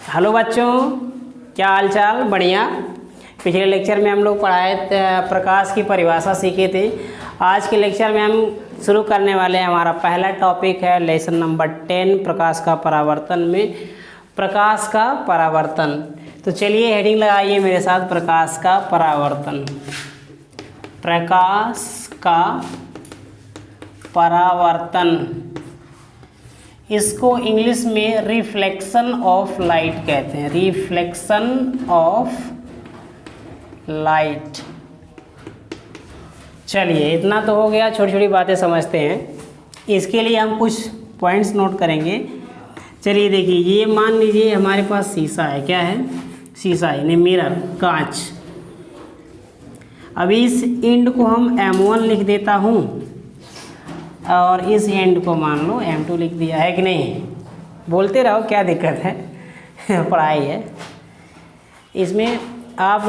Hello बच्चों, क्या हाल चाल? बढ़िया। पिछले लेक्चर में हम लोग पढ़ाए प्रकाश की परिभाषा सीखे थे। आज के लेक्चर में हम शुरू करने वाले हैं। हमारा पहला टॉपिक है लेसन नंबर 10, प्रकाश का परावर्तन में प्रकाश का परावर्तन। तो चलिए हेडिंग लगाइए मेरे साथ, प्रकाश का परावर्तन। प्रकाश का परावर्तन, इसको इंग्लिश में रिफ्लेक्शन ऑफ लाइट कहते हैं। Reflection of light. चलिए इतना तो हो गया, छोटी छोटी बातें समझते हैं। इसके लिए हम कुछ पॉइंट्स नोट करेंगे। चलिए देखिए, ये मान लीजिए हमारे पास शीशा है। क्या है? शीशा यानी मिरर, कांच। अब इस एंड को हम M1 लिख देता हूँ और इस एंड को मान लो M2 लिख दिया, है कि नहीं? बोलते रहो, क्या दिक्कत है पढ़ाई है। इसमें आप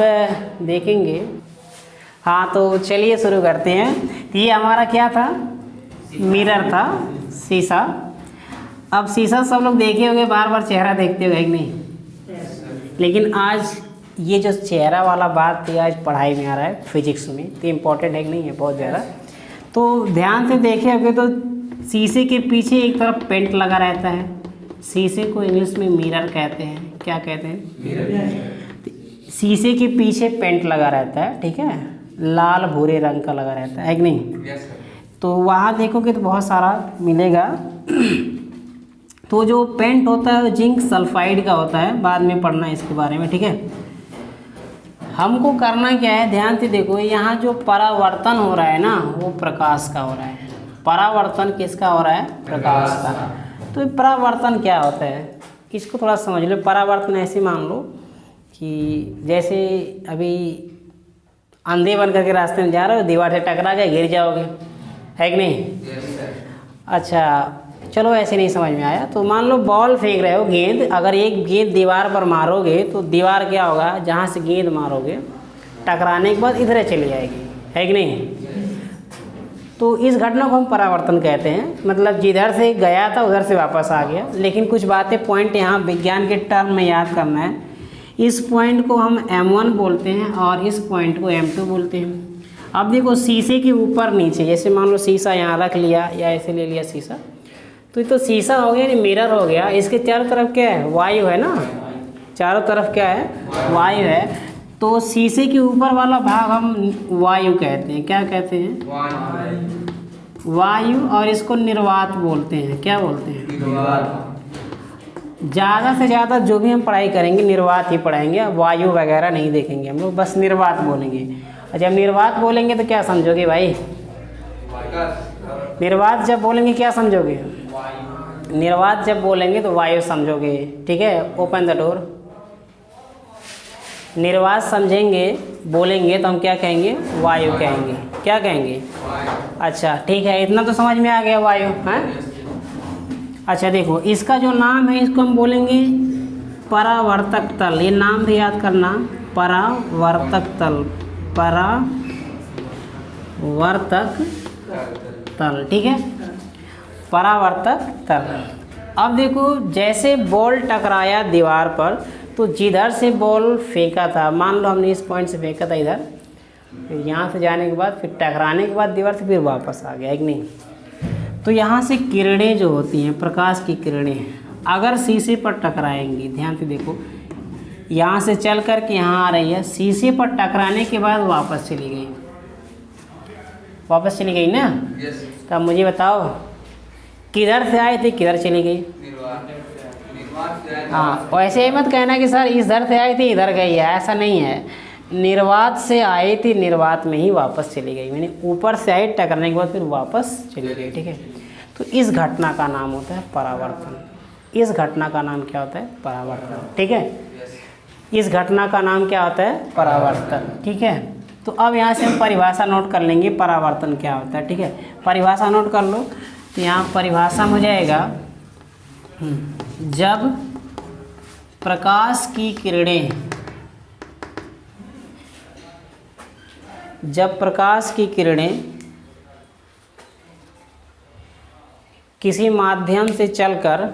देखेंगे। हाँ तो चलिए शुरू करते हैं। ये हमारा क्या था? मिरर था, शीशा। अब शीशा सब लोग देखे होंगे, बार बार चेहरा देखते हो, है कि नहीं? लेकिन आज ये जो चेहरा वाला बात थी, आज पढ़ाई में आ रहा है फिजिक्स में, तो इम्पोर्टेंट है कि नहीं है? बहुत ज़्यादा। तो ध्यान से देखे होगे तो शीशे के पीछे एक तरफ पेंट लगा रहता है। शीशे को इंग्लिश में मिरर कहते हैं। क्या कहते हैं? मिरर। शीशे के पीछे पेंट लगा रहता है, ठीक है? लाल भूरे रंग का लगा रहता है कि नहीं? तो वहाँ देखोगे तो बहुत सारा मिलेगा। तो जो पेंट होता है वो जिंक सल्फाइड का होता है, बाद में पढ़ना इसके बारे में, ठीक है? हमको करना क्या है, ध्यान से देखो। यहाँ जो परावर्तन हो रहा है ना, वो प्रकाश का हो रहा है। परावर्तन किसका हो रहा है? प्रकाश का। तो परावर्तन क्या होता है, इसको थोड़ा समझ लो। परावर्तन ऐसे मान लो कि जैसे अभी अंधे बन करके रास्ते में जा रहे हो, दीवार से टकरा गए, गिर जाओगे, है कि नहीं? अच्छा चलो, ऐसे नहीं समझ में आया तो मान लो बॉल फेंक रहे हो, गेंद। अगर एक गेंद दीवार पर मारोगे तो दीवार क्या होगा, जहाँ से गेंद मारोगे टकराने के बाद इधर चली जाएगी, है कि नहीं? तो इस घटना को हम परावर्तन कहते हैं। मतलब जिधर से गया था उधर से वापस आ गया। लेकिन कुछ बातें, पॉइंट यहाँ विज्ञान के टर्म में याद करना है। इस पॉइंट को हम M1 बोलते हैं और इस पॉइंट को M2 बोलते हैं। अब देखो, शीशे के ऊपर नीचे, जैसे मान लो शीशा यहाँ रख लिया या ऐसे ले लिया शीशा, तो ये तो शीशा हो गया, मिरर हो गया। इसके चारों तरफ क्या है? वायु है ना। चारों तरफ क्या है? वायु है। तो शीशे के ऊपर वाला भाग हम वायु कहते हैं। क्या कहते हैं? वायु। और इसको निर्वात बोलते हैं। क्या बोलते हैं? ज़्यादा से ज़्यादा जो भी हम पढ़ाई करेंगे निर्वात ही पढ़ाएंगे, वायु वगैरह नहीं देखेंगे हम लोग, बस निर्वात बोलेंगे। जब निर्वात बोलेंगे तो क्या समझोगे भाई? निर्वात जब बोलेंगे क्या समझोगे? निर्वात जब बोलेंगे तो वायु समझोगे, ठीक है? Open the door. निर्वात समझेंगे, बोलेंगे तो हम क्या कहेंगे? वायु कहेंगे। क्या कहेंगे? अच्छा ठीक है, इतना तो समझ में आ गया, वायु है। अच्छा देखो, इसका जो नाम है इसको हम बोलेंगे परावर्तक तल। ये नाम भी याद करना, परावर्तक तल। परावर्तक तल, ठीक है? परावर्तक तल। अब देखो, जैसे बॉल टकराया दीवार पर, तो जिधर से बॉल फेंका था, मान लो हमने इस पॉइंट से फेंका था इधर, फिर यहाँ से जाने के बाद फिर टकराने के बाद दीवार से फिर वापस आ गया, है कि नहीं? तो यहाँ से किरणें जो होती हैं, प्रकाश की किरणें, अगर शीशे पर टकराएंगी, ध्यान से देखो, यहाँ से चल कर के यहाँ आ रही है, शीशे पर टकराने के बाद वापस चली गई। वापस चली गई ना? तब मुझे बताओ किधर से आई थी, किधर चली गई? हाँ, वैसे ही मत कहना कि सर इधर से आई थी इधर गई है, ऐसा नहीं है। निर्वात से आई थी, निर्वात में ही वापस चली गई। मैंने ऊपर से आई, टकराने के बाद फिर वापस चली गई, ठीक है? तो इस घटना का नाम होता है परावर्तन। इस घटना का नाम क्या होता है? परावर्तन, ठीक है? इस घटना का नाम क्या होता है? परावर्तन, ठीक है? तो अब यहाँ से हम परिभाषा नोट कर लेंगे, परावर्तन क्या होता है, ठीक है? परिभाषा नोट कर लो। तो यहाँ परिभाषा हो जाएगा, जब प्रकाश की किरणें, जब प्रकाश की किरणें किसी माध्यम से चलकर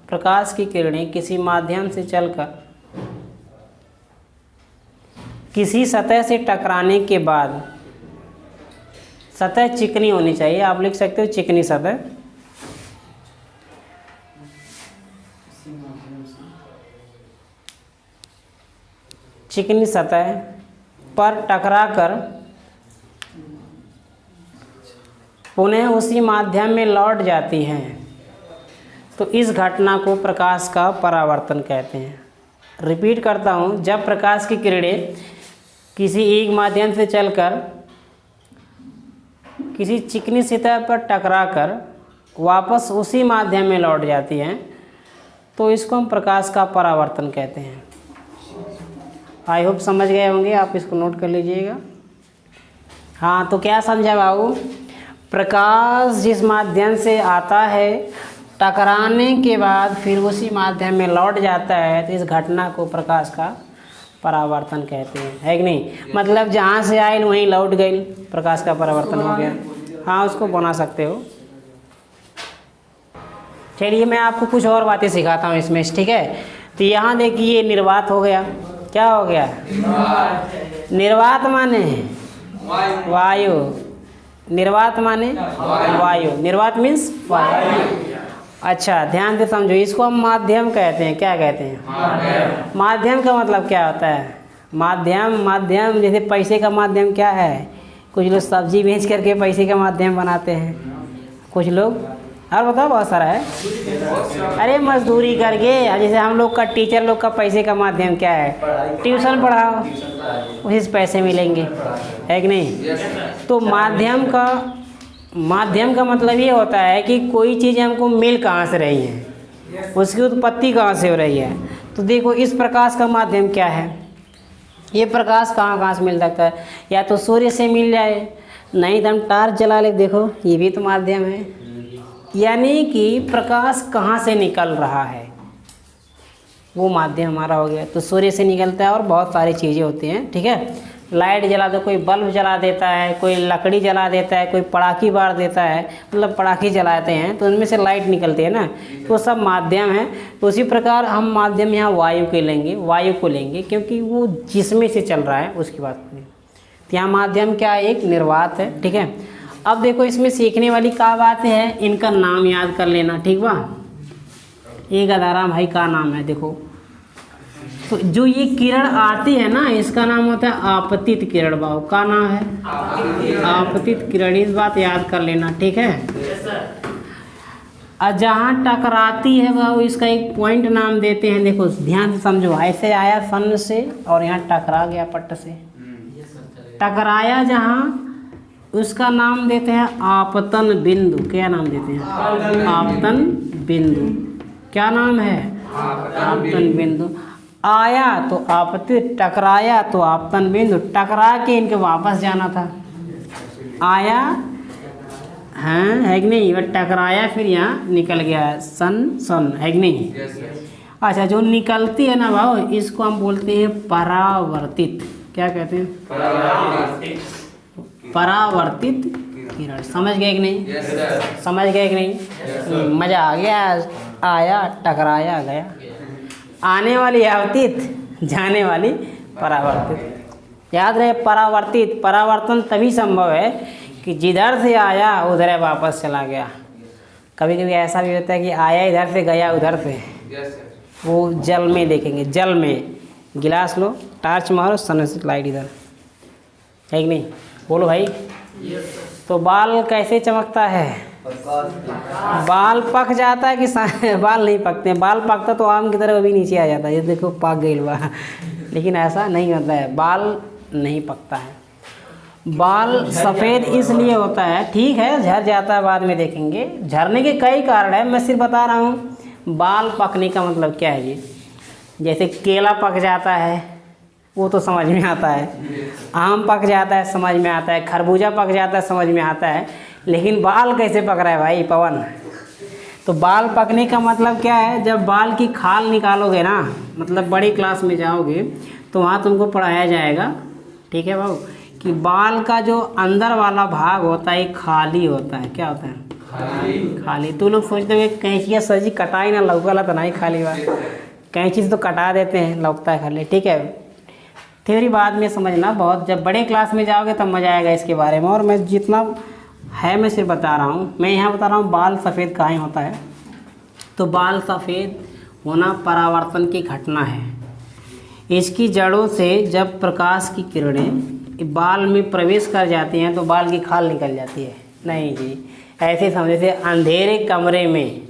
प्रकाश की किरणें किसी माध्यम से चलकर किसी सतह से टकराने के बाद, सतह चिकनी होनी चाहिए, आप लिख सकते हो चिकनी सतह, चिकनी सतह पर टकराकर पुनः उसी माध्यम में लौट जाती हैं, तो इस घटना को प्रकाश का परावर्तन कहते हैं। रिपीट करता हूँ, जब प्रकाश की किरणें किसी एक माध्यम से चलकर किसी चिकनी सतह पर टकराकर वापस उसी माध्यम में लौट जाती हैं, तो इसको हम प्रकाश का परावर्तन कहते हैं। आई होप समझ गए होंगे, आप इसको नोट कर लीजिएगा। हाँ, तो क्या समझा बाबू? प्रकाश जिस माध्यम से आता है, टकराने के बाद फिर उसी माध्यम में लौट जाता है, तो इस घटना को प्रकाश का परावर्तन कहते हैं, है कि नहीं? मतलब जहाँ से आए वहीं लौट गई, प्रकाश का परावर्तन हो गया। हाँ, उसको बना सकते हो। चलिए मैं आपको कुछ और बातें सिखाता हूँ इसमें, ठीक है? तो यहाँ देखिए, ये निर्वात हो गया। क्या हो गया? निर्वात माने वायु, निर्वात माने वायु, निर्वात मीन्स वायु। अच्छा, ध्यान से समझो, इसको हम माध्यम कहते हैं। क्या कहते हैं? माध्यम का मतलब क्या होता है? माध्यम जैसे पैसे का माध्यम क्या है? कुछ लोग सब्जी बेच करके पैसे का माध्यम बनाते हैं, कुछ लोग, और बताओ बहुत सारा है। अरे मजदूरी करके, जैसे हम लोग का टीचर लोग का पैसे का माध्यम क्या है? ट्यूशन पढ़ाओ, उसी से पैसे मिलेंगे, है कि नहीं? तो माध्यम का मतलब ये होता है कि कोई चीज़ हमको मिल कहाँ से रही है, उसकी उत्पत्ति कहाँ से हो रही है। तो देखो, इस प्रकाश का माध्यम क्या है? ये प्रकाश कहाँ से मिल सकता है? या तो सूर्य से मिल जाए, नहीं तो हम टार्च जला ले, देखो ये भी तो माध्यम है। यानी कि प्रकाश कहाँ से निकल रहा है, वो माध्यम हमारा हो गया। तो सूर्य से निकलता है और बहुत सारी चीज़ें होती हैं, ठीक है? लाइट जला दो, कोई बल्ब जला देता है, कोई लकड़ी जला देता है, कोई पटाखी बार देता है, मतलब पटाखी जलाते हैं तो उनमें से लाइट निकलती है ना, तो सब माध्यम है। तो उसी प्रकार हम माध्यम यहाँ वायु को लेंगे क्योंकि वो जिसमें से चल रहा है उसकी बात करें। तो यहाँ माध्यम क्या है? एक निर्वात है, ठीक है? अब देखो, इसमें सीखने वाली क्या बात है, इनका नाम याद कर लेना, ठीक बा? ये गदाराम भाई का नाम है, देखो। तो जो ये किरण आती है ना, इसका नाम होता है आपतित किरण। बाबू का नाम है आपतित किरण, इस बात याद कर लेना, ठीक है? और जहाँ टकराती है बाबू, इसका एक पॉइंट नाम देते हैं। देखो ध्यान से समझो, ऐसे आया सन से और यहाँ टकरा गया पट्ट से, टकराया जहाँ, उसका नाम देते हैं आपतन बिंदु। क्या नाम देते हैं? आपतन बिंदु। क्या नाम है? आपतन बिंदु। आया तो आपतित, टकराया तो आपतन बिंदु, टकरा के इनके वापस जाना था। आया, हाँ है कि नहीं? वह टकराया फिर यहाँ निकल गया, सन, है कि नहीं? अच्छा, जो निकलती है ना भाव, इसको हम बोलते हैं परावर्तित। क्या कहते हैं? परावर्तित किरण। समझ गए कि नहीं? समझ गए कि नहीं? मज़ा आ गया? आया, टकराया, गया। आने वाली आपतित, जाने वाली परावर्तित। याद रहे, परावर्तन तभी संभव है कि जिधर से आया उधर वापस चला गया। कभी कभी ऐसा भी होता है कि आया इधर से, गया उधर से। वो जल में देखेंगे, जल में गिलास लो, टार्च मारो, सन से लाइट इधर, है कि नहीं? बोलो भाई। तो बाल कैसे चमकता है? बाल पक जाता है कि बाल नहीं पकते हैं? बाल पकता तो आम की तरह भी नीचे आ जाता है, ये देखो पक गई बा। लेकिन ऐसा नहीं होता है, बाल नहीं पकता है। बाल सफ़ेद इसलिए होता है, ठीक है, झड़ जाता है, बाद में देखेंगे। झड़ने के कई कारण है, मैं सिर्फ बता रहा हूँ। बाल पकने का मतलब क्या है जी? जैसे केला पक जाता है, वो तो समझ में आता है। आम पक जाता है, समझ में आता है। खरबूजा पक जाता है, समझ में आता है। लेकिन बाल कैसे पक रहा है भाई पवन? तो बाल पकने का मतलब क्या है? जब बाल की खाल निकालोगे ना, मतलब बड़ी क्लास में जाओगे तो वहाँ तुमको पढ़ाया जाएगा, ठीक है बाबू, कि बाल का जो अंदर वाला भाग होता है खाली होता है। क्या होता है? खाली। तू लोग सोचते हुए कैंचिया सर जी कटाई ना लौकला तो नहीं खाली बा, कैंची से तो कटा देते हैं, लौकता है खाली। ठीक है, थ्योरी बाद में समझना, बहुत जब बड़े क्लास में जाओगे तब मज़ा आएगा इसके बारे में। और मैं जितना है मैं सिर्फ बता रहा हूँ। मैं यहाँ बता रहा हूँ बाल सफ़ेद काहे होता है। तो बाल सफ़ेद होना परावर्तन की घटना है। इसकी जड़ों से जब प्रकाश की किरणें बाल में प्रवेश कर जाती हैं तो बाल की खाल निकल जाती है। नहीं जी, ऐसे समझे थे अंधेरे कमरे में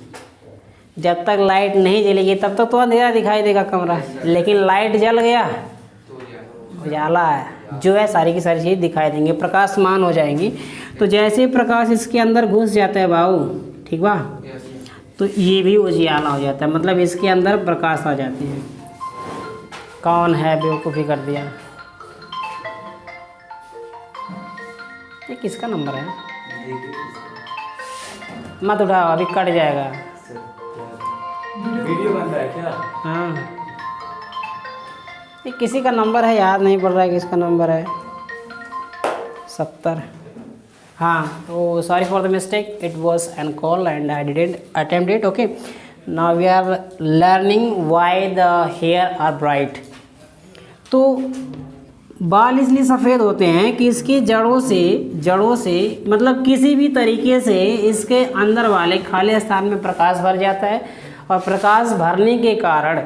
जब तक लाइट नहीं जलेगी तब तक तो अंधेरा दिखाई देगा कमरा, लेकिन लाइट जल गया उजाला है जो है सारी की सारी चीज़ दिखाई देंगे, प्रकाशमान हो जाएंगी। तो जैसे प्रकाश इसके अंदर घुस जाता है बाबू, ठीक बा, तो ये भी उजियाला हो जाता है, मतलब इसके अंदर प्रकाश आ जाती है। कौन है बेवकूफ़ी कर दिया? ये किसका नंबर है? मत उठाओ, अभी कट जाएगा। वीडियो बन रहा है क्या? हाँ, ये किसी का नंबर है, याद नहीं पड़ रहा है किसका नंबर है। 70। हाँ, तो sorry for the mistake, it was an call and I didn't attempt it. Okay, now we are learning why the hair are bright. तो बाल इसलिए सफ़ेद होते हैं कि इसकी जड़ों से मतलब किसी भी तरीके से इसके अंदर वाले खाली स्थान में प्रकाश भर जाता है, और प्रकाश भरने के कारण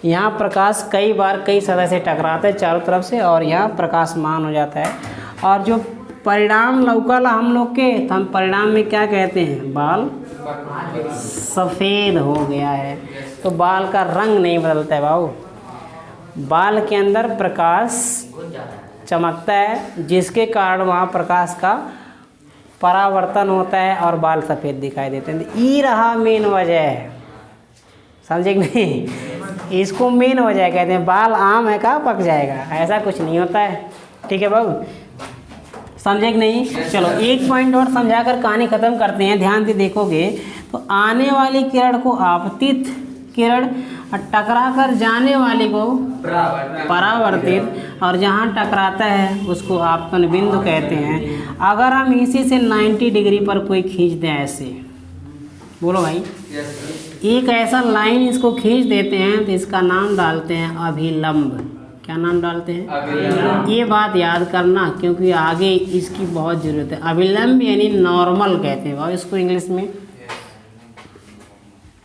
यहाँ प्रकाश कई बार कई सतह से टकराता है चारों तरफ से, और यहाँ प्रकाशमान हो जाता है। और जो परिणाम लौकला हम लोग के, तो हम परिणाम में क्या कहते हैं? बाल सफ़ेद हो गया है। तो बाल का रंग नहीं बदलता है बाबू, बाल के अंदर प्रकाश चमकता है जिसके कारण वहाँ प्रकाश का परावर्तन होता है और बाल सफ़ेद दिखाई देते हैं। ये रहा मेन वजह है, समझे कि नहीं? इसको मेन वजह कहते हैं। बाल आम है का पक जाएगा, ऐसा कुछ नहीं होता है। ठीक है बाबू, समझे कि नहीं? चलो एक पॉइंट और समझा कर कहानी ख़त्म करते हैं। ध्यान से देखोगे तो आने वाली किरण को आपतित किरण और टकरा कर जाने वाले को परावर्तित, और जहाँ टकराता है उसको आपतन बिंदु कहते हैं। अगर हम इसी से 90 डिग्री पर कोई खींच दें, ऐसे बोलो भाई, एक ऐसा लाइन इसको खींच देते हैं तो इसका नाम डालते हैं अभिलंब। क्या नाम डालते हैं? ये बात याद करना क्योंकि आगे इसकी बहुत ज़रूरत है। अभिलंब यानी नॉर्मल कहते हैं भाई इसको इंग्लिश में।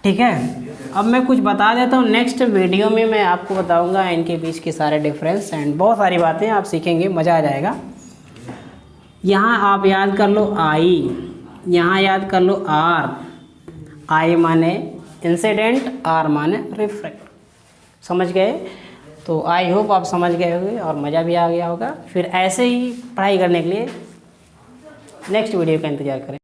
ठीक है, अब मैं कुछ बता देता हूँ। नेक्स्ट वीडियो में मैं आपको बताऊँगा इनके बीच के सारे डिफरेंस एंड बहुत सारी बातें आप सीखेंगे, मज़ा आ जाएगा। यहाँ आप याद कर लो आई, यहाँ याद कर लो आर। आई माने इंसिडेंट, आर माने रिफ्रैक्ट। समझ गए? तो आई होप आप समझ गए होंगे और मज़ा भी आ गया होगा। फिर ऐसे ही पढ़ाई करने के लिए नेक्स्ट वीडियो का इंतज़ार करें।